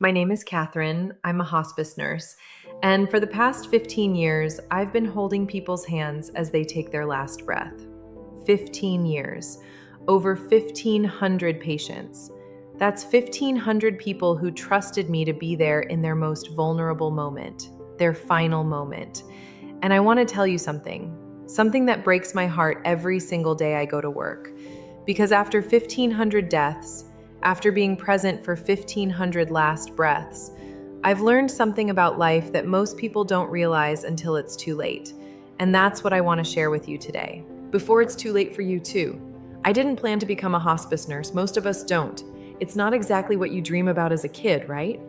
My name is Catherine. I'm a hospice nurse. And for the past 15 years, I've been holding people's hands as they take their last breath. 15 years. Over 1,500 patients. That's 1,500 people who trusted me to be there in their most vulnerable moment, their final moment. And I want to tell you something that breaks my heart every single day I go to work. Because after 1,500 deaths, after being present for 1,500 last breaths, I've learned something about life that most people don't realize until it's too late. And that's what I want to share with you today. Before it's too late for you, too. I didn't plan to become a hospice nurse. Most of us don't. It's not exactly what you dream about as a kid, right?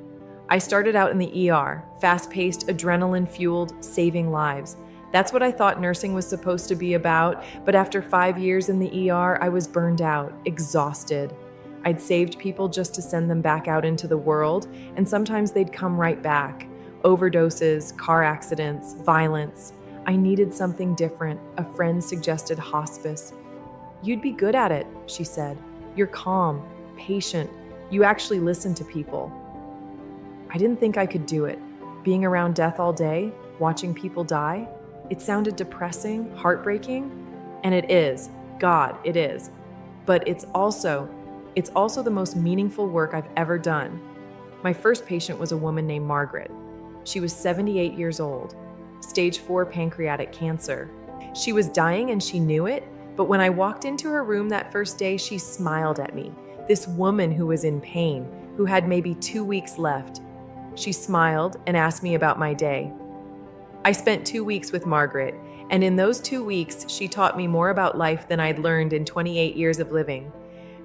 I started out in the ER, fast-paced, adrenaline-fueled, saving lives. That's what I thought nursing was supposed to be about, but after 5 years in the ER, I was burned out, exhausted. I'd saved people just to send them back out into the world, and sometimes they'd come right back. Overdoses, car accidents, violence. I needed something different. A friend suggested hospice. "You'd be good at it," she said. "You're calm, patient. You actually listen to people." I didn't think I could do it. Being around death all day, watching people die, it sounded depressing, heartbreaking, and it is. God, it is. But it's also the most meaningful work I've ever done. My first patient was a woman named Margaret. She was 78 years old, stage 4 pancreatic cancer. She was dying and she knew it, but when I walked into her room that first day, she smiled at me. This woman who was in pain, who had maybe 2 weeks left. She smiled and asked me about my day. I spent 2 weeks with Margaret, and in those 2 weeks, she taught me more about life than I'd learned in 28 years of living.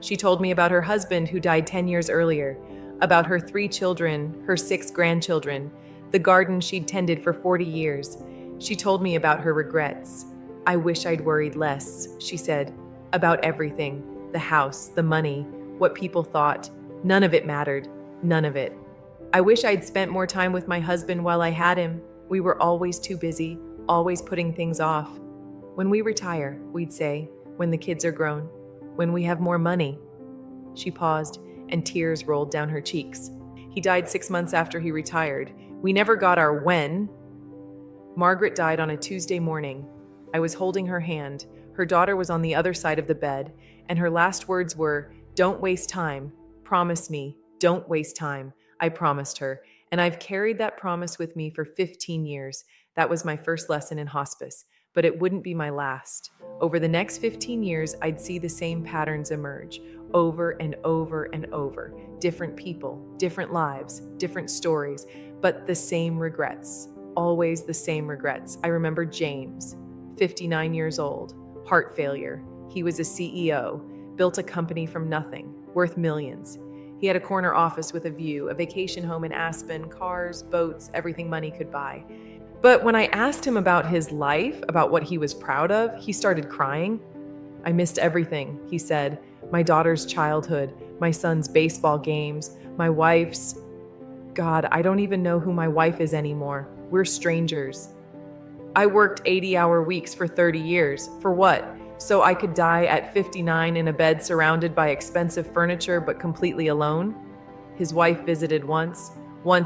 She told me about her husband who died 10 years earlier, about her 3 children, her 6 grandchildren, the garden she'd tended for 40 years. She told me about her regrets. "I wish I'd worried less," she said, "about everything, the house, the money, what people thought. None of it mattered, none of it. I wish I'd spent more time with my husband while I had him. We were always too busy, always putting things off. When we retire," we'd say, "when the kids are grown, when we have more money." She paused, and tears rolled down her cheeks. He died 6 months after he retired. We never got our when. Margaret died on a Tuesday morning. I was holding her hand. Her daughter was on the other side of the bed, and her last words were, "Don't waste time. Promise me, don't waste time." I promised her, and I've carried that promise with me for 15 years. That was my first lesson in hospice, but it wouldn't be my last. Over the next 15 years, I'd see the same patterns emerge, over and over and over. Different people, different lives, different stories, but the same regrets. Always the same regrets. I remember James, 59 years old, heart failure. He was a CEO, built a company from nothing, worth millions. He had a corner office with a view, a vacation home in Aspen, cars, boats, everything money could buy. But when I asked him about his life, about what he was proud of, he started crying. "I missed everything," he said. "My daughter's childhood, my son's baseball games, my wife's... God, I don't even know who my wife is anymore. We're strangers. I worked 80-hour weeks for 30 years. For what? So I could die at 59 in a bed surrounded by expensive furniture but completely alone?" His wife visited once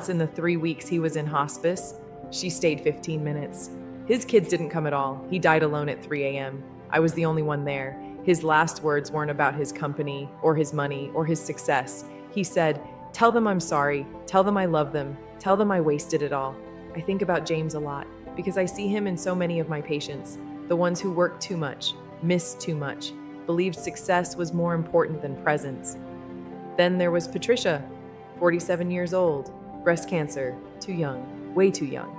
in the 3 weeks he was in hospice. She stayed 15 minutes. His kids didn't come at all. He died alone at 3 a.m. I was the only one there. His last words weren't about his company or his money or his success. He said, "Tell them I'm sorry. Tell them I love them. Tell them I wasted it all." I think about James a lot because I see him in so many of my patients, the ones who worked too much, missed too much, believed success was more important than presence. Then there was Patricia, 47 years old, breast cancer, too young, way too young,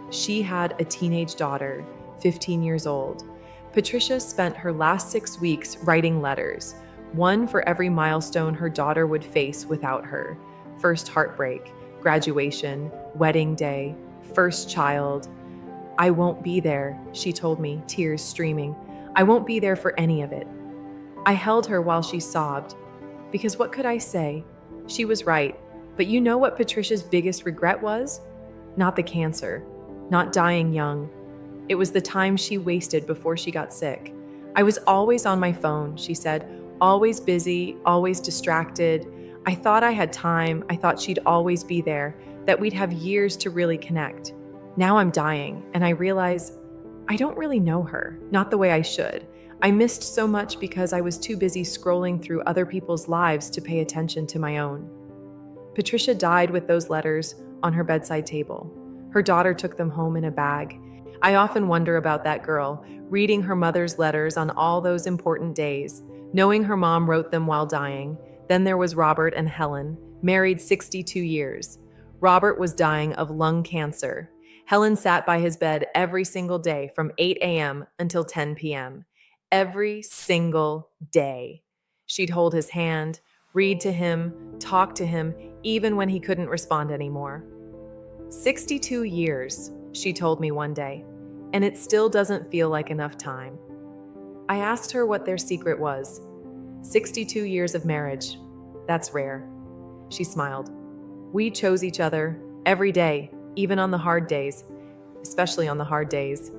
she had a teenage daughter, 15 years old. Patricia spent her last 6 weeks writing letters, one for every milestone her daughter would face without her. First heartbreak, graduation, wedding day, first child. "I won't be there," she told me, tears streaming. "I won't be there for any of it." I held her while she sobbed, because what could I say? She was right, but you know what Patricia's biggest regret was? Not the cancer, not dying young. It was the time she wasted before she got sick. "I was always on my phone," she said, "always busy, always distracted. I thought I had time, I thought she'd always be there, that we'd have years to really connect. Now I'm dying, and I realize I don't really know her, not the way I should. I missed so much because I was too busy scrolling through other people's lives to pay attention to my own. Patricia died with those letters on her bedside table. Her daughter took them home in a bag. I often wonder about that girl, reading her mother's letters on all those important days, knowing her mom wrote them while dying. Then there was Robert and Helen, married 62 years. Robert was dying of lung cancer. Helen sat by his bed every single day from 8 a.m. until 10 p.m. Every single day. She'd hold his hand, read to him, talk to him, even when he couldn't respond anymore. 62 years, she told me one day, and it still doesn't feel like enough time. I asked her what their secret was. 62 years of marriage. That's rare. She smiled. We chose each other every day, even on the hard days, especially on the hard days.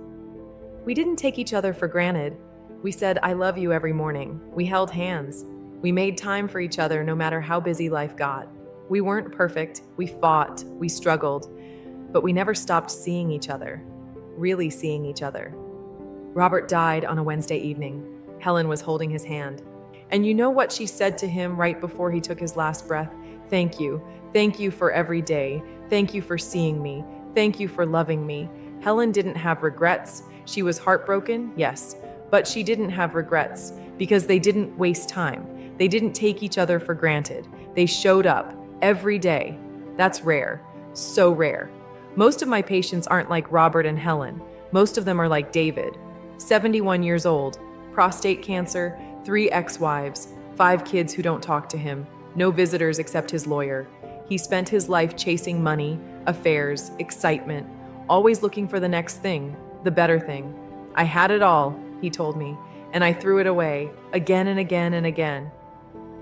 We didn't take each other for granted. We said, I love you every morning. We held hands. We made time for each other no matter how busy life got. We weren't perfect. We fought. We struggled. But we never stopped seeing each other, really seeing each other. Robert died on a Wednesday evening. Helen was holding his hand. And you know what she said to him right before he took his last breath? Thank you. Thank you for every day. Thank you for seeing me. Thank you for loving me. Helen didn't have regrets. She was heartbroken, yes, but she didn't have regrets because they didn't waste time. They didn't take each other for granted. They showed up every day. That's rare, so rare. Most of my patients aren't like Robert and Helen. Most of them are like David, 71 years old, prostate cancer, 3 ex-wives, 5 kids who don't talk to him, no visitors except his lawyer. He spent his life chasing money, affairs, excitement, always looking for the next thing, the better thing. I had it all, he told me, and I threw it away, again and again and again.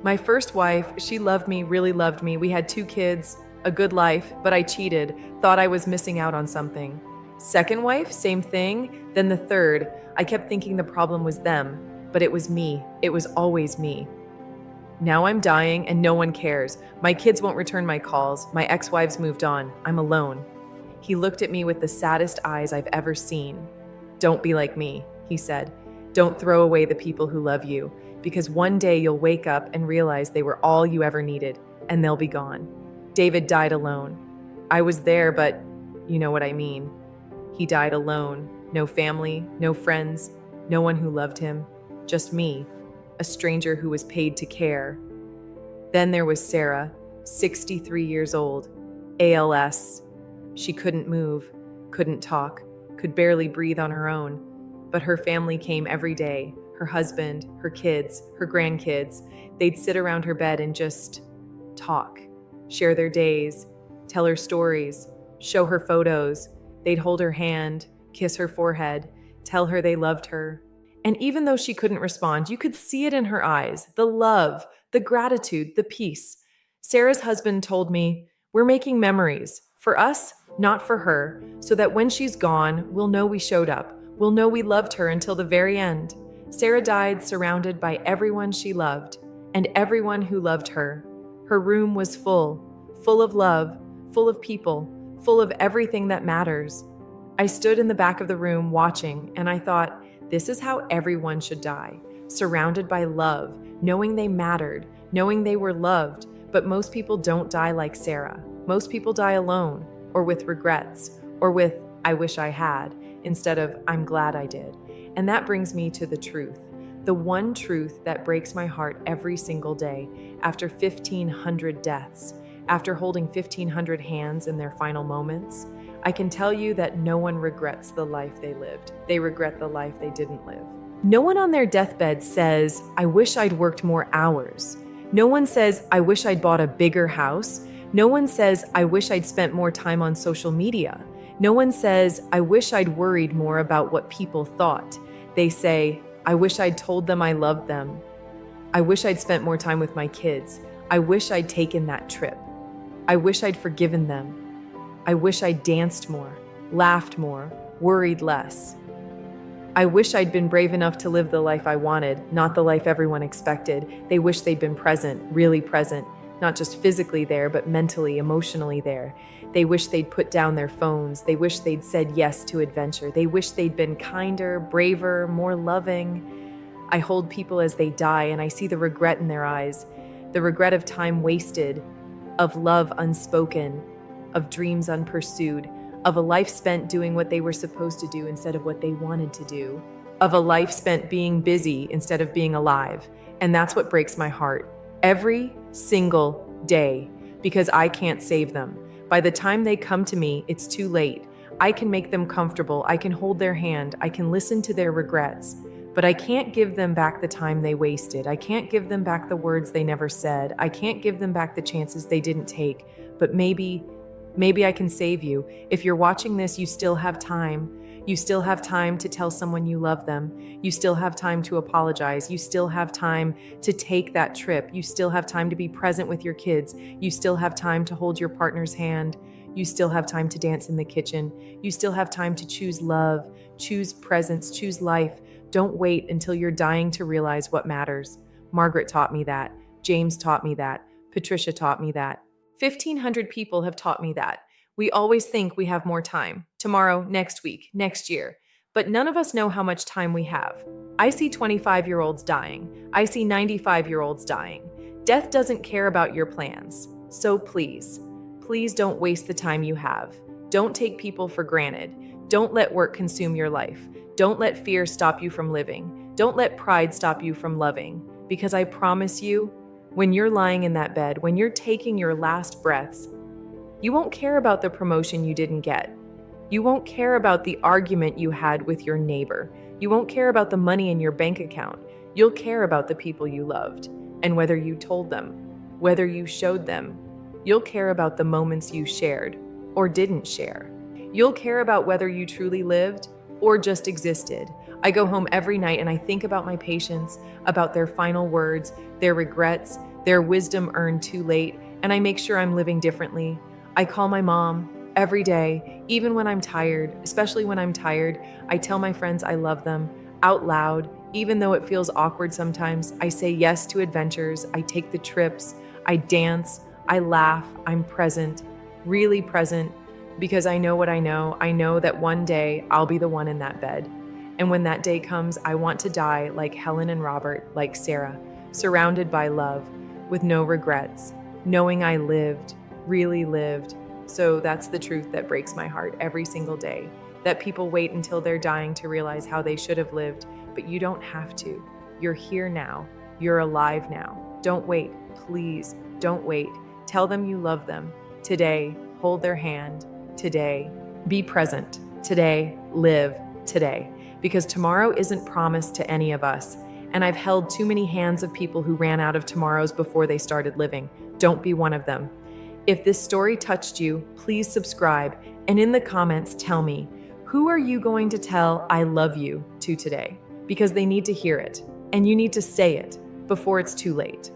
My first wife, she loved me, really loved me. We had 2 kids, a good life, but I cheated, thought I was missing out on something. Second wife, same thing. Then the third, I kept thinking the problem was them, but it was me. It was always me. Now I'm dying and no one cares. My kids won't return my calls. My ex-wives moved on. I'm alone. He looked at me with the saddest eyes I've ever seen. Don't be like me, he said. Don't throw away the people who love you, because one day you'll wake up and realize they were all you ever needed, and they'll be gone. David died alone. I was there, but you know what I mean. He died alone. No family, no friends, no one who loved him. Just me, a stranger who was paid to care. Then there was Sarah, 63 years old, ALS. She couldn't move, couldn't talk, could barely breathe on her own. But her family came every day, her husband, her kids, her grandkids. They'd sit around her bed and just talk, share their days, tell her stories, show her photos. They'd hold her hand, kiss her forehead, tell her they loved her. And even though she couldn't respond, you could see it in her eyes, the love, the gratitude, the peace. Sarah's husband told me, we're making memories, for us, not for her, so that when she's gone, we'll know we showed up. We'll know we loved her until the very end. Sarah died surrounded by everyone she loved, and everyone who loved her. Her room was full of love, full of people, full of everything that matters. I stood in the back of the room watching, and I thought, this is how everyone should die, surrounded by love, knowing they mattered, knowing they were loved. But most people don't die like Sarah. Most people die alone, or with regrets, or with, I wish I had, instead of, I'm glad I did. And that brings me to the truth, the one truth that breaks my heart every single day after 1,500 deaths, after holding 1,500 hands in their final moments. I can tell you that no one regrets the life they lived. They regret the life they didn't live. No one on their deathbed says, I wish I'd worked more hours. No one says, I wish I'd bought a bigger house. No one says, I wish I'd spent more time on social media. No one says, I wish I'd worried more about what people thought. They say, I wish I'd told them I loved them. I wish I'd spent more time with my kids. I wish I'd taken that trip. I wish I'd forgiven them. I wish I'd danced more, laughed more, worried less. I wish I'd been brave enough to live the life I wanted, not the life everyone expected. They wish they'd been present, really present, not just physically there, but mentally, emotionally there. They wish they'd put down their phones. They wish they'd said yes to adventure. They wish they'd been kinder, braver, more loving. I hold people as they die, and I see the regret in their eyes, the regret of time wasted, of love unspoken, of dreams unpursued, of a life spent doing what they were supposed to do instead of what they wanted to do, of a life spent being busy instead of being alive. And that's what breaks my heart every single day, because I can't save them. By the time they come to me, it's too late. I can make them comfortable. I can hold their hand. I can listen to their regrets. But I can't give them back the time they wasted. I can't give them back the words they never said. I can't give them back the chances they didn't take. But maybe I can save you. If you're watching this, you still have time. You still have time to tell someone you love them. You still have time to apologize. You still have time to take that trip. You still have time to be present with your kids. You still have time to hold your partner's hand. You still have time to dance in the kitchen. You still have time to choose love, choose presence, choose life. Don't wait until you're dying to realize what matters. Margaret taught me that. James taught me that. Patricia taught me that. 1,500 people have taught me that. We always think we have more time. Tomorrow, next week, next year. But none of us know how much time we have. I see 25-year-olds dying. I see 95-year-olds dying. Death doesn't care about your plans. So please don't waste the time you have. Don't take people for granted. Don't let work consume your life. Don't let fear stop you from living. Don't let pride stop you from loving. Because I promise you, when you're lying in that bed, when you're taking your last breaths, you won't care about the promotion you didn't get. You won't care about the argument you had with your neighbor. You won't care about the money in your bank account. You'll care about the people you loved and whether you told them, whether you showed them. You'll care about the moments you shared or didn't share. You'll care about whether you truly lived or just existed. I go home every night and I think about my patients, about their final words, their regrets, their wisdom earned too late, and I make sure I'm living differently. I call my mom every day, even when I'm tired, especially when I'm tired. I tell my friends I love them out loud, even though it feels awkward sometimes. I say yes to adventures. I take the trips. I dance. I laugh. I'm present, really present, because I know what I know. I know that one day I'll be the one in that bed. And when that day comes, I want to die like Helen and Robert, like Sarah, surrounded by love, with no regrets, knowing I lived, really lived. So that's the truth that breaks my heart every single day, that people wait until they're dying to realize how they should have lived, but you don't have to. You're here now. You're alive now. Don't wait. Please don't wait. Tell them you love them. Today, hold their hand. Today, be present. Today, live today. Because tomorrow isn't promised to any of us. And I've held too many hands of people who ran out of tomorrows before they started living. Don't be one of them. If this story touched you, please subscribe, and in the comments tell me, who are you going to tell I love you to today? Because they need to hear it, and you need to say it before it's too late.